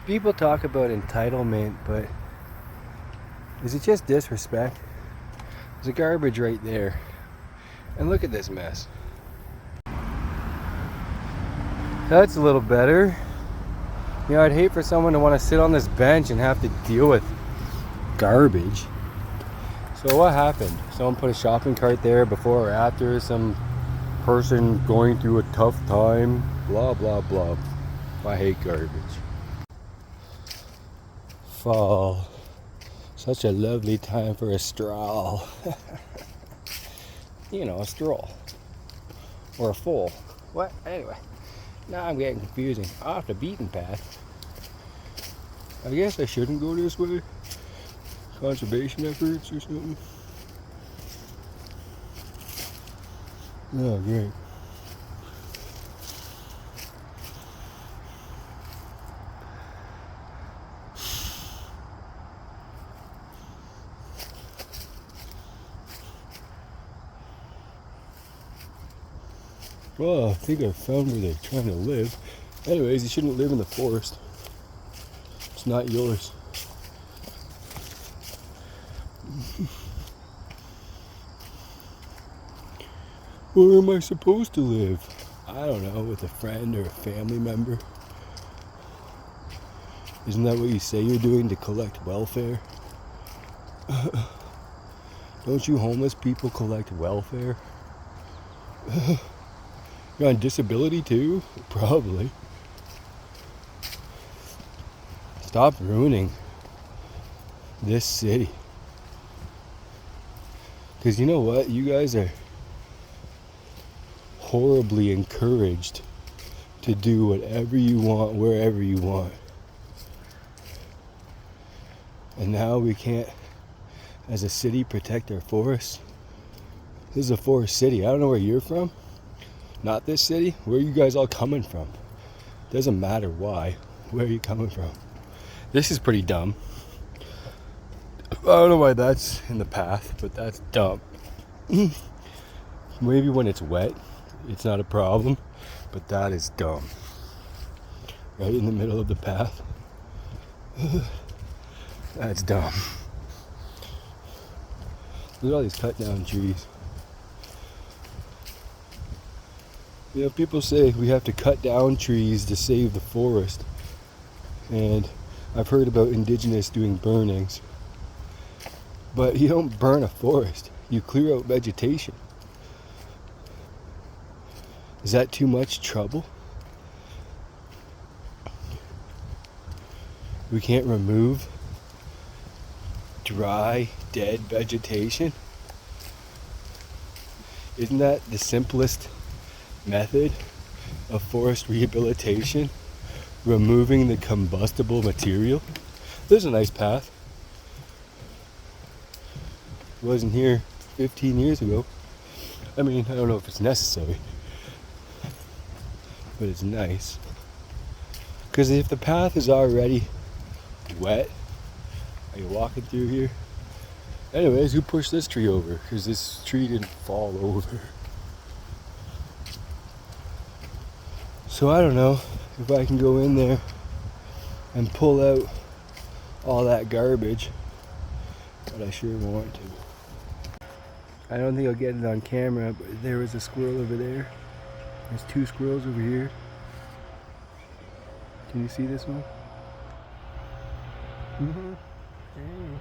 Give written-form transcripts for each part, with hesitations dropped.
People talk about entitlement, but is it just disrespect? There's a garbage right there. And look at this mess. That's a little better. You know, I'd hate for someone to want to sit on this bench and have to deal with garbage. So what happened? Someone put a shopping cart there before or after, some person going through a tough time, blah blah blah. I hate garbage. Fall. Such a lovely time for a stroll. You know, a stroll. Or a foal. What? Anyway. Now I'm getting confusing. Off the beaten path. I guess I shouldn't go this way. Conservation efforts or something. Oh, great. Well, I think I found where they're trying to live. Anyways, you shouldn't live in the forest. It's not yours. Where am I supposed to live? I don't know, with a friend or a family member. Isn't that what you say you're doing, to collect welfare? Don't you homeless people collect welfare? You're on disability too? Probably. Stop ruining this city. Because you know what? You guys are horribly encouraged to do whatever you want, wherever you want. And now we can't, as a city, protect our forests. This is a forest city. I don't know where you're from. Not this city. Where are you guys all coming from? Doesn't matter why. Where are you coming from? This is pretty dumb. I don't know why that's in the path, but that's dumb. Maybe when it's wet, it's not a problem, but that is dumb. Right in the middle of the path. That's dumb. Look at all these cut down trees. You know, people say we have to cut down trees to save the forest. And I've heard about indigenous doing burnings. But you don't burn a forest. You clear out vegetation. Is that too much trouble? We can't remove dry, dead vegetation? Isn't that the simplest method of forest rehabilitation? Removing the combustible material? There's a nice path. It wasn't here 15 years ago. I mean, I don't know if it's necessary, but it's nice. Because if the path is already wet, are you walking through here? Anyways, who pushed this tree over? Because this tree didn't fall over. So I don't know if I can go in there and pull out all that garbage, but I sure want to. I don't think I'll get it on camera, but there was a squirrel over there. There's two squirrels over here. Can you see this one? Mm-hmm. Hey.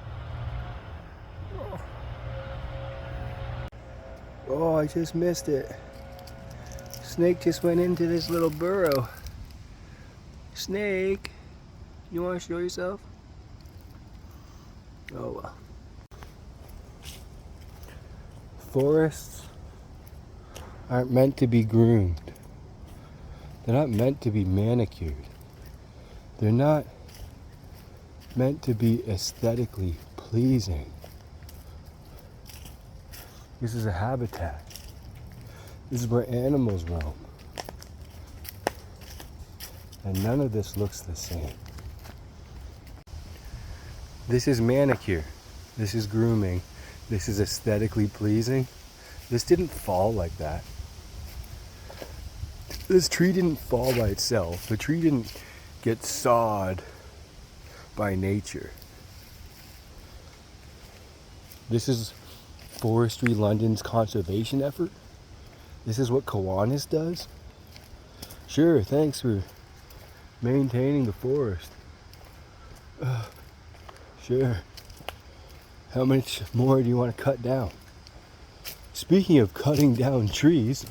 Oh, I just missed it. Snake just went into this little burrow. Snake, you want to show yourself? Oh well. Forests aren't meant to be groomed. They're not meant to be manicured. They're not meant to be aesthetically pleasing. This is a habitat. This is where animals roam. And none of this looks the same. This is manicure. This is grooming. This is aesthetically pleasing. This didn't fall like that. This tree didn't fall by itself. The tree didn't get sawed by nature. This is Forestry London's conservation effort. This is what Kiwanis does. Sure, thanks for maintaining the forest. Sure. How much more do you want to cut down? Speaking of cutting down trees,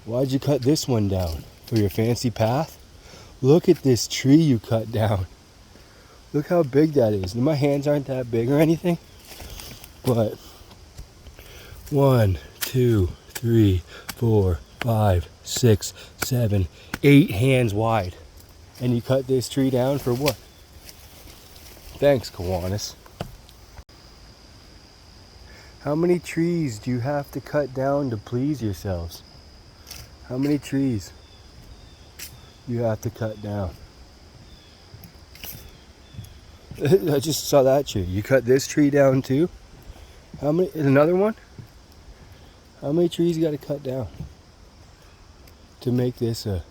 why'd you cut this one down? For your fancy path? Look at this tree you cut down. Look how big that is. And my hands aren't that big or anything, but 1, 2, 3, 4, 5, 6, 7, 8 hands wide. And you cut this tree down for what? Thanks, Kiwanis. How many trees do you have to cut down to please yourselves? How many trees you have to cut down? I just saw that tree. You cut this tree down too? How many? Another one? How many trees you got to cut down to make this a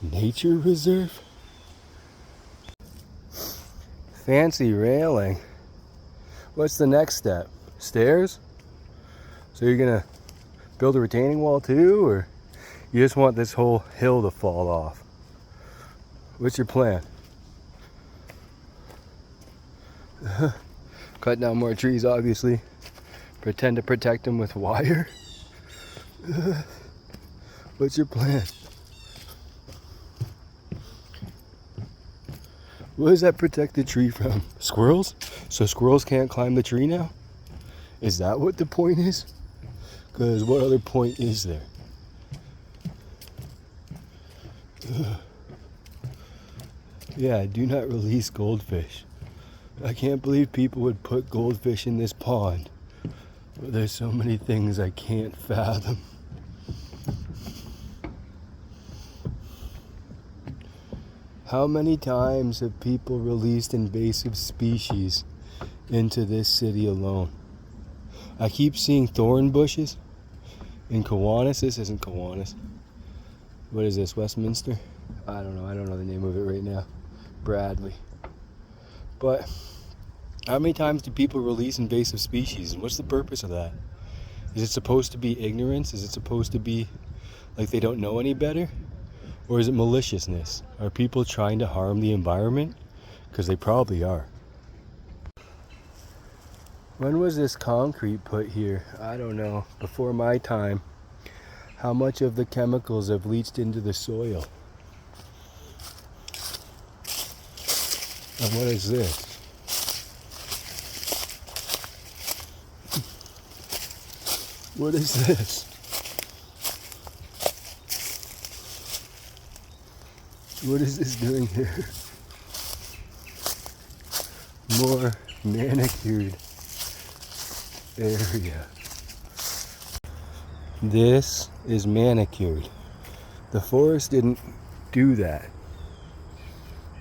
nature reserve? Fancy railing. What's the next step? Stairs? So you're gonna build a retaining wall too, or you just want this whole hill to fall off? What's your plan? Cut down more trees, obviously. Pretend to protect them with wire. What's your plan? What does that protect the tree from? Squirrels? So squirrels can't climb the tree now? Is that what the point is? Because what other point is there? Yeah, do not release goldfish. I can't believe people would put goldfish in this pond. But there's so many things I can't fathom. How many times have people released invasive species into this city alone? I keep seeing thorn bushes in Kiwanis. This isn't Kiwanis. What is this, Westminster? I don't know the name of it right now. Bradley. But how many times do people release invasive species, and what's the purpose of that? Is it supposed to be ignorance? Is it supposed to be like they don't know any better? Or is it maliciousness? Are people trying to harm the environment? Because they probably are. When was this concrete put here? I don't know. Before my time. How much of the chemicals have leached into the soil? And what is this? What is this? What is this doing here? More manicured area. This is manicured. The forest didn't do that.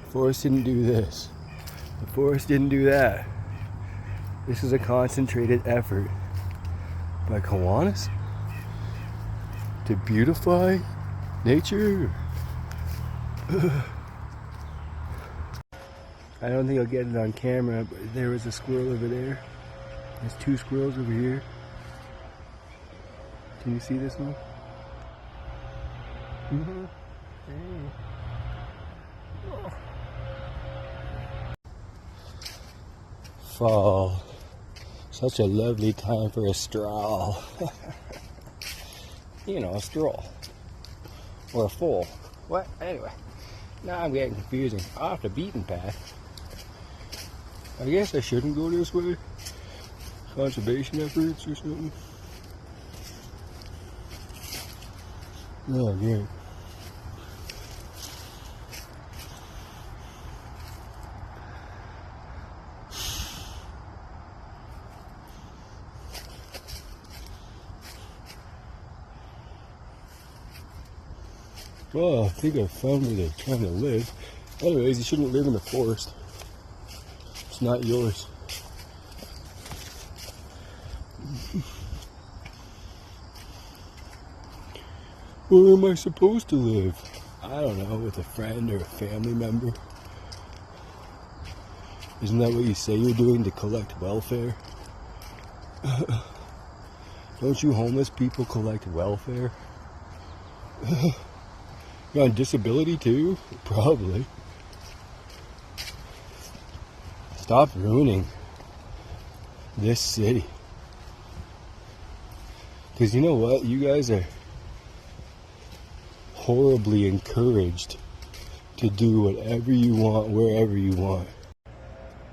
The forest didn't do this. The forest didn't do that. This is a concentrated effort by Kiwanis to beautify nature. I don't think I'll get it on camera, but there was a squirrel over there. There's 2 squirrels over here. Can you see this one? Mm-hmm. Hey. Oh. Fall. Such a lovely time for a stroll. You know, a stroll. Or a foal. What? Anyway. Now I'm getting confusing. Off the beaten path. I guess I shouldn't go this way. Conservation efforts or something. Oh, great. Well, I think I found where they're trying to live. Anyways, you shouldn't live in the forest. It's not yours. Where am I supposed to live? I don't know, with a friend or a family member. Isn't that what you say you're doing, to collect welfare? Don't you homeless people collect welfare? You're on disability too? Probably. Stop ruining this city. Because you know what? You guys are horribly encouraged to do whatever you want, wherever you want.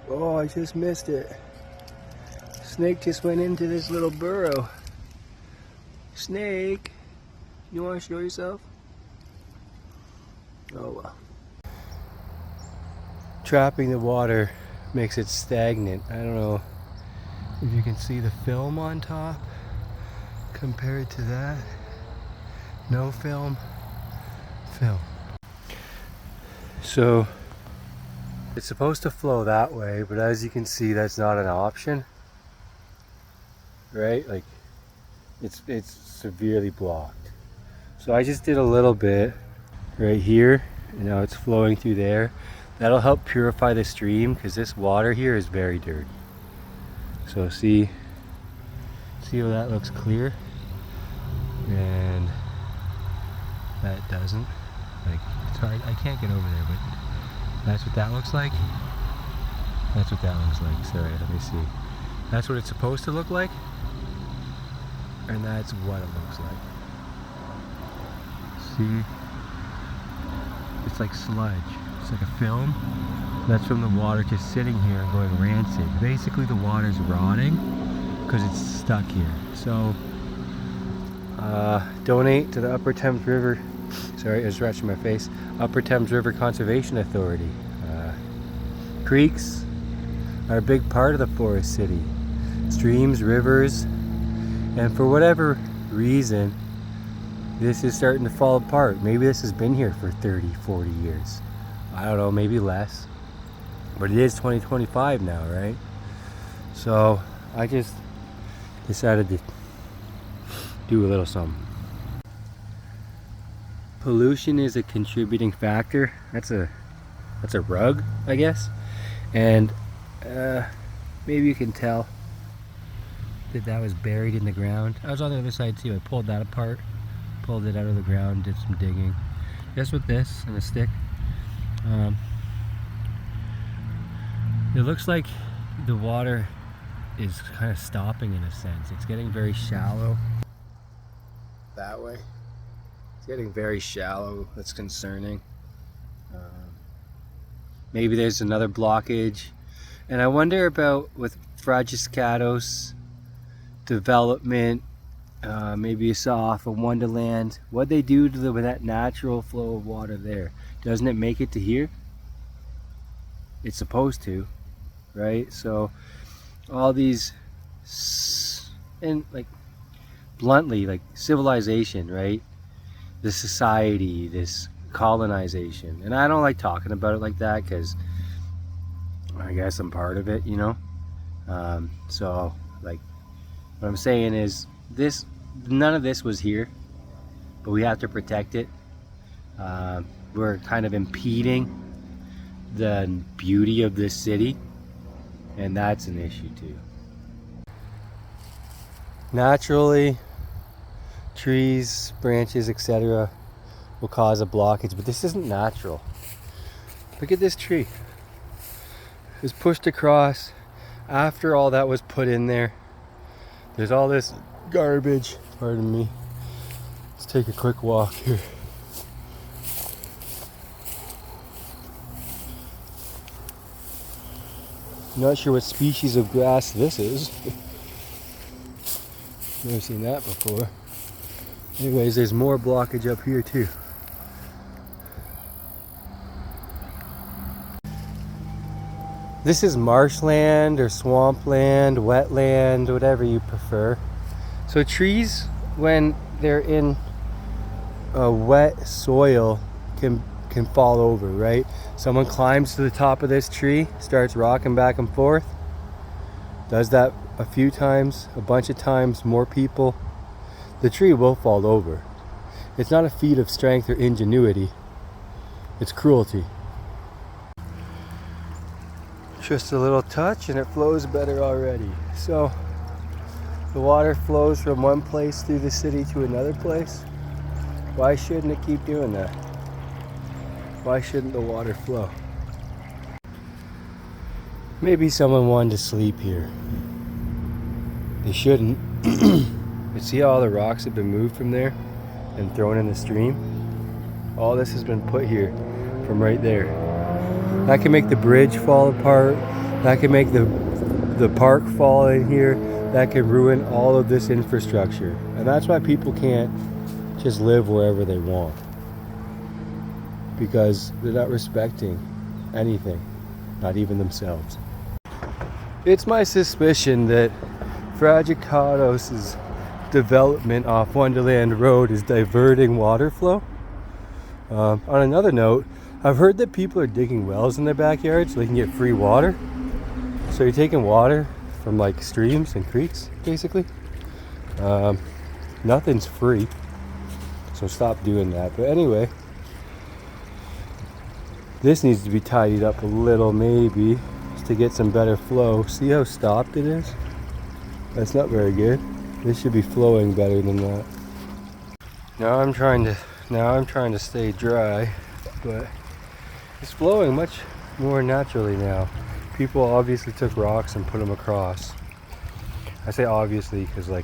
Oh, I just missed it. Snake just went into this little burrow. Snake, you want to show yourself? Oh well. Trapping the water makes it stagnant. I don't know if you can see the film on top compared to that. No film, film. So it's supposed to flow that way, but as you can see, that's not an option, right? Like it's severely blocked. So I just did a little bit right here, and now it's flowing through there. That'll help purify the stream, because this water here is very dirty. So see how that looks clear, and that doesn't. Like, it's hard, I can't get over there, but that's what that looks like. That's what that looks like. Sorry, let me see. That's what it's supposed to look like, and that's what it looks like. See? It's like sludge. It's like a film. That's from the water just sitting here and going rancid. Basically the water's rotting because it's stuck here. So donate to the Upper Thames River, sorry, I was scratching my face, Upper Thames River Conservation Authority. Creeks are a big part of the forest city. Streams, rivers, and for whatever reason, this is starting to fall apart. Maybe this has been here for 30, 40 years. I don't know, maybe less. But it is 2025 now, right? So I just decided to do a little something. Pollution is a contributing factor. That's a rug, I guess. And maybe you can tell that was buried in the ground. I was on the other side too. I pulled that apart, pulled it out of the ground, did some digging. Just with this and a stick. It looks like the water is kind of stopping in a sense. It's getting very shallow. That way. It's getting very shallow. That's concerning. Maybe there's another blockage. And I wonder about with Fragiskatos development, maybe you saw off of Wonderland, what they do to that natural flow of water there. Doesn't it make it to here? It's supposed to, right? So all these, and like bluntly, like civilization, right? This society, this colonization. And I don't like talking about it like that because I guess I'm part of it, you know? So like what I'm saying is this, none of this was here, but we have to protect it. We're kind of impeding the beauty of this city, and that's an issue too. Naturally, trees, branches, etc. will cause a blockage, but this isn't natural. Look at this tree. It was pushed across after all that was put in there. There's all this garbage, pardon me. Let's take a quick walk here. Not sure what species of grass this is. Never seen that before. Anyways, there's more blockage up here too. This is marshland or swampland, wetland, whatever you prefer. So trees, when they're in a wet soil, can fall over, right? Someone climbs to the top of this tree, starts rocking back and forth, does that a few times, a bunch of times, more people, the tree will fall over. It's not a feat of strength or ingenuity, it's cruelty. Just a little touch and it flows better already. So the water flows from one place through the city to another place. Why shouldn't it keep doing that? Why shouldn't the water flow? Maybe someone wanted to sleep here. They shouldn't. But see how all the rocks have been moved from there and thrown in the stream? All this has been put here from right there. That can make the bridge fall apart. That can make the park fall in here. That can ruin all of this infrastructure. And that's why people can't just live wherever they want. Because they're not respecting anything, not even themselves. It's my suspicion that Fragicatos's development off Wonderland Road is diverting water flow. On another note, I've heard that people are digging wells in their backyard so they can get free water. So you're taking water from like streams and creeks, basically. Nothing's free, so stop doing that. But anyway, this needs to be tidied up a little, maybe, just to get some better flow. See how stopped it is? That's not very good. This should be flowing better than that. Now I'm trying to stay dry, but it's flowing much more naturally now. People obviously took rocks and put them across. I say obviously because like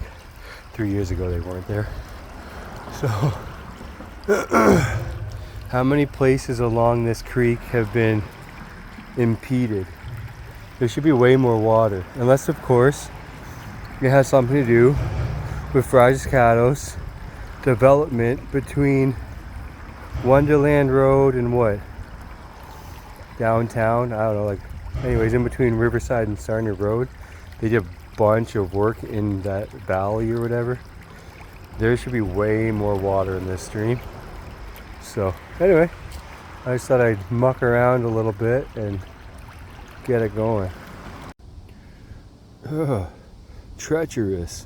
3 years ago they weren't there. So how many places along this creek have been impeded? There should be way more water, unless of course it has something to do with Fragicatos's development between Wonderland Road and what? Downtown? I don't know, like, anyways, in between Riverside and Sarnia Road, they did a bunch of work in that valley or whatever. There should be way more water in this stream. So, anyway, I just thought I'd muck around a little bit and get it going. Ugh. Treacherous.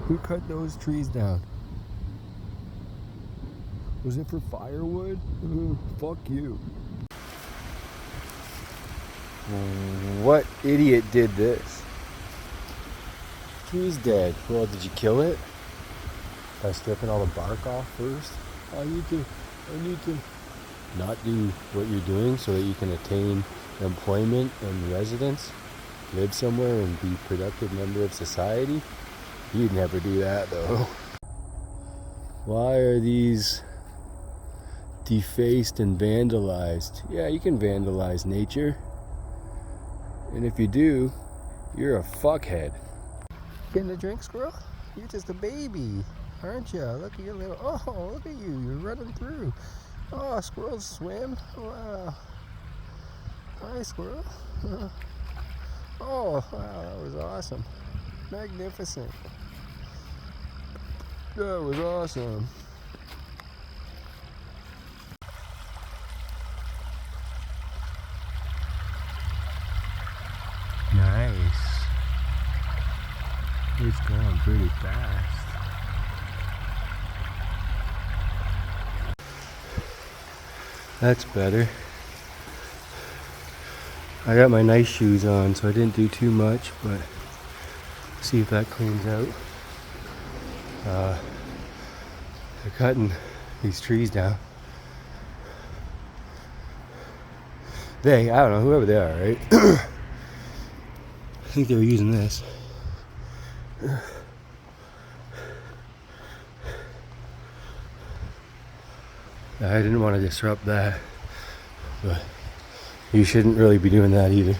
Who cut those trees down? Was it for firewood? Fuck you. What idiot did this? Tree's dead. Well, did you kill it? By stripping all the bark off first? I need to not do what you're doing so that you can attain employment and residence. Live somewhere and be a productive member of society. You'd never do that though. Why are these defaced and vandalized? Yeah, you can vandalize nature. And if you do, you're a fuckhead. Getting a drink, squirrel? You're just a baby, aren't you? Look at your little, oh, look at you, you're running through. Oh, squirrels swim, wow. Hi, squirrel. Oh, wow, that was awesome. Magnificent. That was awesome. Nice. It's going pretty fast. That's better. I got my nice shoes on, so I didn't do too much, but see if that cleans out. They're cutting these trees down. I don't know, whoever they are, right? I think they were using this. I didn't want to disrupt that, but you shouldn't really be doing that either.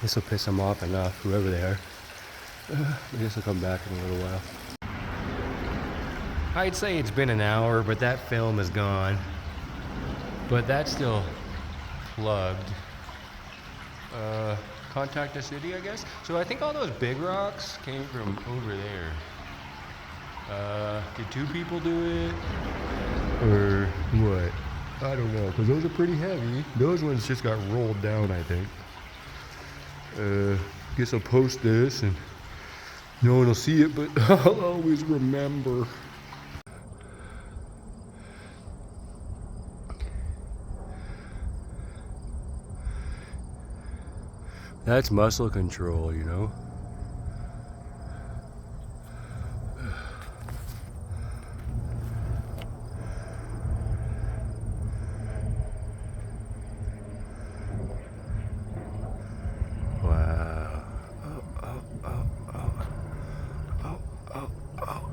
This will piss them off enough, whoever they are. I guess I'll come back in a little while. I'd say it's been an hour, but that film is gone. But that's still plugged. Contact the city, I guess. So I think all those big rocks came from over there. Did two people do it? Or what? I don't know, because those are pretty heavy. Those ones just got rolled down, I think. Guess I'll post this and no one will see it, but I'll always remember. That's muscle control, you know? Wow. Oh, oh, oh, oh. Oh, oh, oh,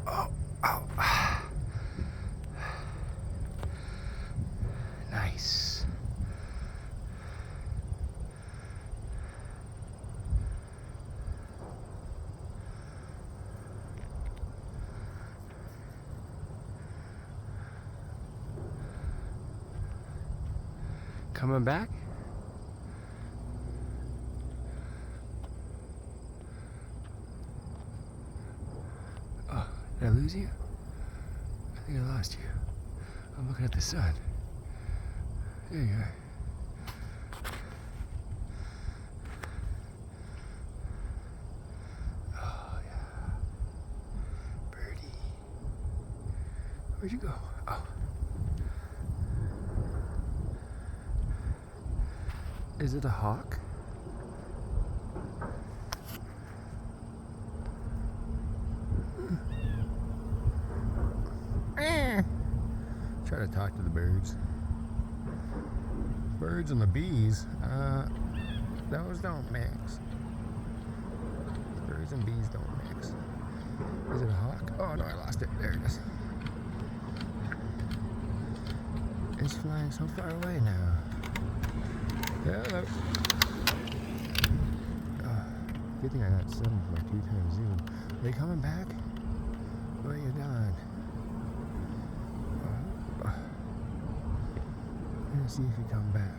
oh, oh, oh. Nice. Coming back? Oh, did I lose you? I think I lost you. I'm looking at the sun. There you are. Oh, yeah. Birdie. Where'd you go? Oh. Is it a hawk? Try to talk to the birds. Birds and the bees, those don't mix. Birds and bees don't mix. Is it a hawk? Oh no, I lost it. There it is. It's flying so far away now. Hello. Good thing I got 7 for my 2x zoom. Are they coming back? Where are you done? I'm gonna see if you come back.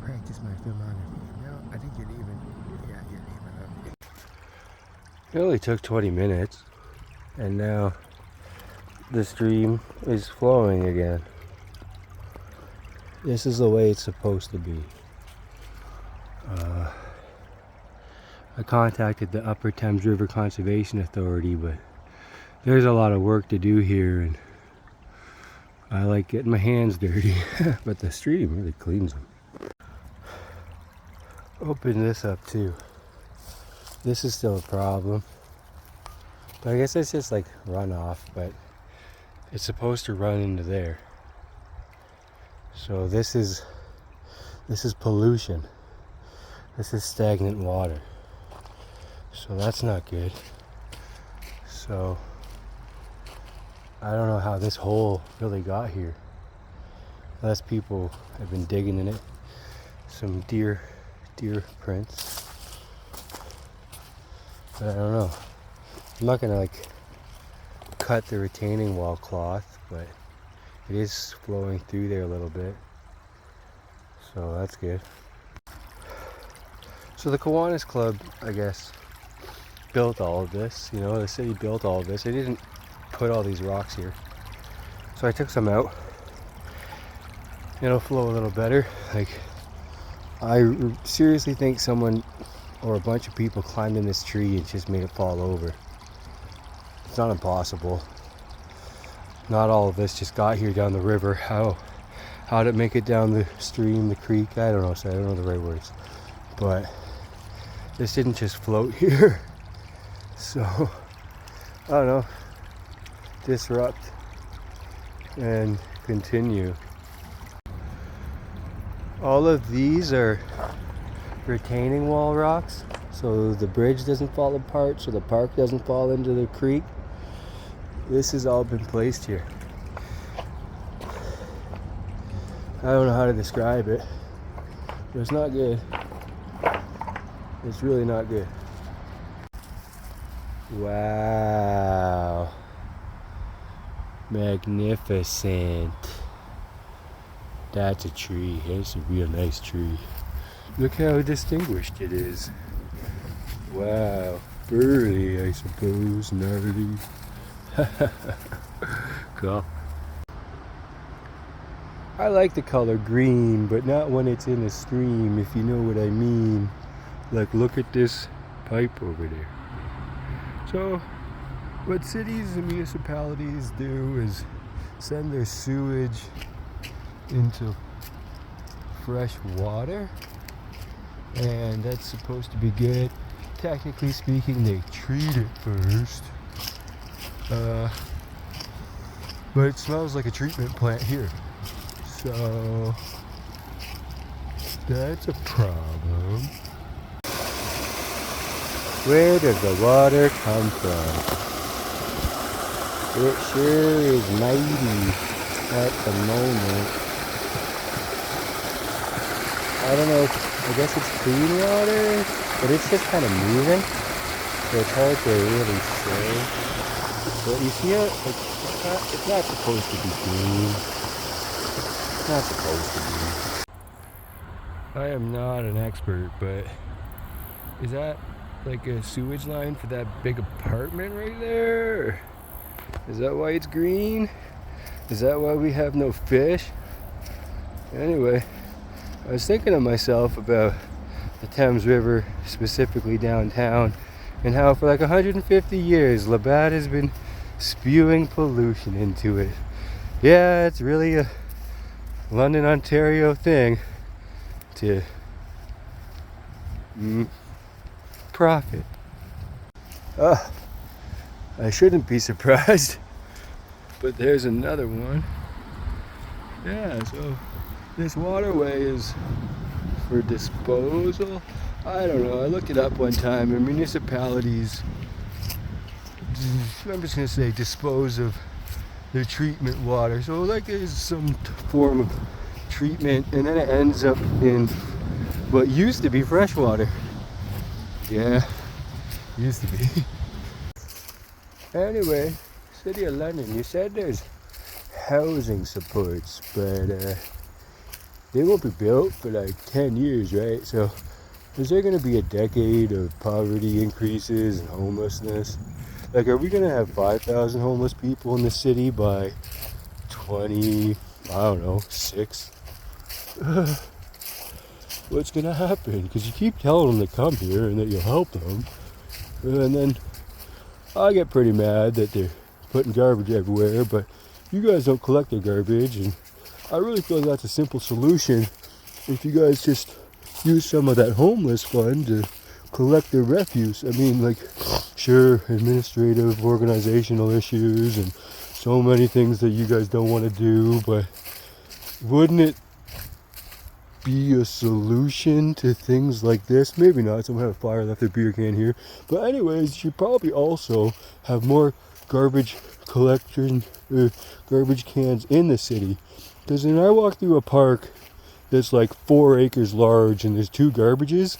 Practice my filmography. No, I think you're leaving. Yeah, you're leaving. It only took 20 minutes, and now the stream is flowing again. This is the way it's supposed to be. I contacted the Upper Thames River Conservation Authority, but there's a lot of work to do here, and I like getting my hands dirty, but the stream really cleans them. Open this up too. This is still a problem, but I guess it's just like runoff, but it's supposed to run into there. So this is pollution. This is stagnant water. So that's not good. So I don't know how this hole really got here. Unless people have been digging in it. Some deer prints. But I don't know. I'm not gonna like cut the retaining wall cloth, but it is flowing through there a little bit. So that's good. So the Kiwanis Club, I guess, built all of this. You know, the city built all of this. They didn't put all these rocks here. So I took some out. It'll flow a little better. Like, I seriously think someone or a bunch of people climbed in this tree and just made it fall over. It's not impossible. Not all of this just got here down the river. How did it make it down the stream, the creek? I don't know, so I don't know the right words. But this didn't just float here. So, I don't know, disrupt and continue. All of these are retaining wall rocks, so the bridge doesn't fall apart, so the park doesn't fall into the creek. This has all been placed here. I don't know how to describe it, but it's not good. It's really not good. Wow. Magnificent. That's a tree. It's a real nice tree. Look how distinguished it is. Wow. Burly, I suppose. Gnarly. Cool. I like the color green, but not when it's in a stream, if you know what I mean. Like, look at this pipe over there. So what cities and municipalities do is send their sewage into fresh water, and that's supposed to be good. Technically speaking, they treat it first, but it smells like a treatment plant here, so that's a problem. Where does the water come from? It sure is mighty at the moment. I don't know, I guess it's clean water, but it's just kind of moving, so it's hard to really say. But you see it, it's not supposed to be clean. It's not supposed to be. I am not an expert, but is that like a sewage line for that big apartment right there? Is that why it's green? Is that why we have no fish? Anyway, I was thinking of myself about the Thames River, specifically downtown, and how for like 150 years Labatt has been spewing pollution into it. Yeah, it's really a London, Ontario thing to profit. I shouldn't be surprised, but there's another one. Yeah, so this waterway is for disposal. I don't know, I looked it up one time, and municipalities, I'm just gonna say, dispose of their treatment water. So like there's some form of treatment, and then it ends up in what used to be fresh water. Yeah, used to be. Anyway, City of London, you said there's housing supports, but they won't be built for like 10 years, right? So is there going to be a decade of poverty increases and homelessness? Like, are we going to have 5,000 homeless people in the city by 6? What's going to happen? Because you keep telling them to come here and that you'll help them, and then I get pretty mad that they're putting garbage everywhere, but you guys don't collect their garbage, and I really feel like that's a simple solution. If you guys just use some of that homeless fund to collect their refuse. I mean, like, sure, administrative, organizational issues, and so many things that you guys don't want to do, but wouldn't it be a solution to things like this? Maybe not. Someone had a fire, left their beer can here. But anyways, you should probably also have more garbage collection, garbage cans in the city. Because when I walk through a park that's like 4 acres large and there's 2 garbages,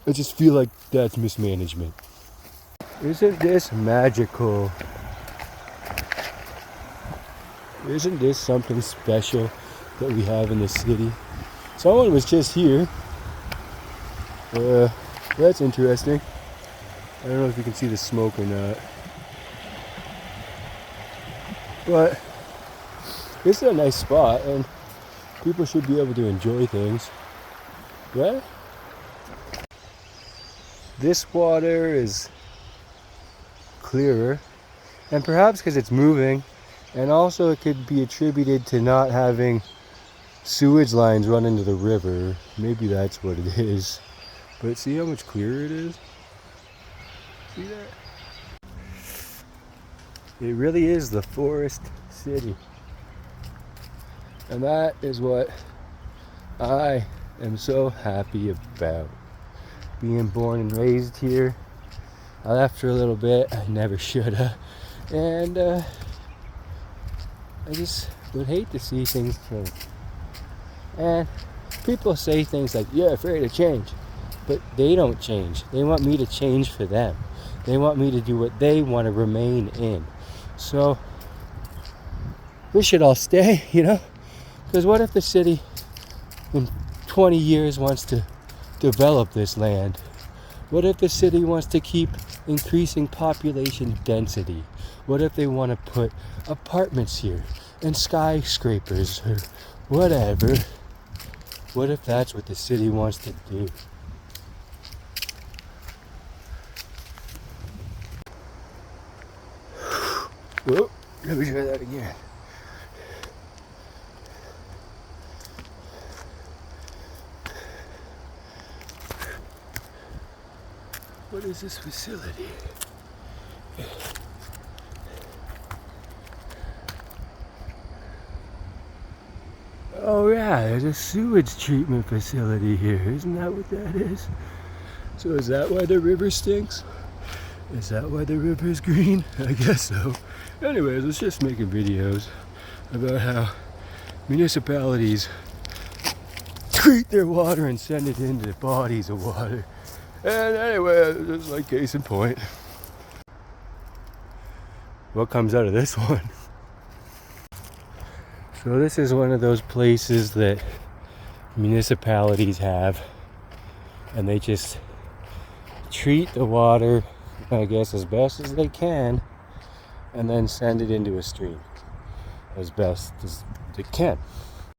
I just feel like that's mismanagement. Isn't this magical? Isn't this something special that we have in the city? Someone was just here. That's interesting. I don't know if you can see the smoke or not. But this is a nice spot, and people should be able to enjoy things. Right? This water is clearer, and perhaps because it's moving, and also it could be attributed to not having sewage lines run into the river. Maybe that's what it is. But see how much clearer it is? See that? It really is the forest city. And that is what I am so happy about. Being born and raised here. I left for a little bit. I never should have. And I just would hate to see things change. And people say things like, you're afraid of change. But they don't change. They want me to change for them. They want me to do what they want to remain in. So we should all stay, you know? Because what if the city in 20 years wants to develop this land? What if the city wants to keep increasing population density? What if they want to put apartments here and skyscrapers or whatever? What if that's what the city wants to do? Whoa, let me try that again. What is this facility? Oh yeah, there's a sewage treatment facility here. Isn't that what that is? So is that why the river stinks? Is that why the river is green? I guess so. Anyways, let's just making videos about how municipalities treat their water and send it into bodies of water. And anyway, just like case in point. What comes out of this one? So this is one of those places that municipalities have, and they just treat the water, I guess, as best as they can, and then send it into a stream as best as they can.